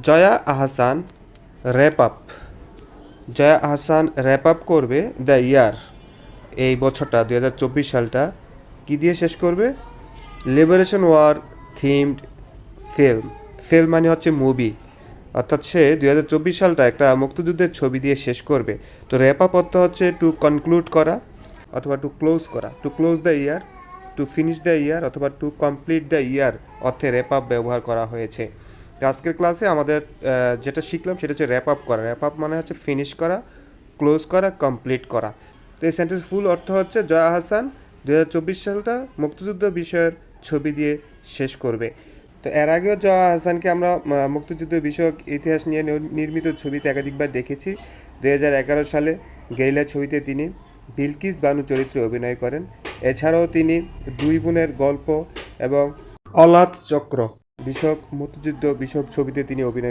Jaya Ahsan wrap up. Jaya Ahsan wrap up করবে the year, এই বছরটা 2024 সালটা কী দিয়ে শেষ করবে? Liberation war themed film. Film মানে হচ্ছে মুভি, অর্থাৎ সে 2024 সালটা একটা মুক্তিযুদ্ধের ছবি দিয়ে শেষ করবে। তো র্যাপ আপ অর্থ হচ্ছে টু কনক্লুড করা অথবা টু ক্লোজ করা, to close the year, to finish the year অথবা টু কমপ্লিট দ্য ইয়ার অর্থে র্যাপ আপ ব্যবহার করা হয়েছে। তো আজকের ক্লাসে আমাদের যেটা শিখলাম সেটা হচ্ছে র্যাপ আপ করা। র্যাপ আপ মানে হচ্ছে ফিনিশ করা, ক্লোজ করা, কমপ্লিট করা। তো এই সেন্টেন্স ফুল অর্থ হচ্ছে জয়া আহসান 2024 সালটা মুক্তিযুদ্ধ বিষয়ের ছবি দিয়ে শেষ করবে। তো এর আগেও জয়া আহসানকে আমরা মুক্তিযুদ্ধ বিষয়ক ইতিহাস নিয়ে নির্মিত ছবিতে একাধিকবার দেখেছি। 2011 সালে গেরিলা ছবিতে তিনি বিলকিস বানু চরিত্রে অভিনয় করেন। এছাড়াও তিনি দুই বোনের গল্প এবং অলাত চক্র বিষয়ক মুক্তিযুদ্ধ বিষয়ক ছবিতে তিনি অভিনয়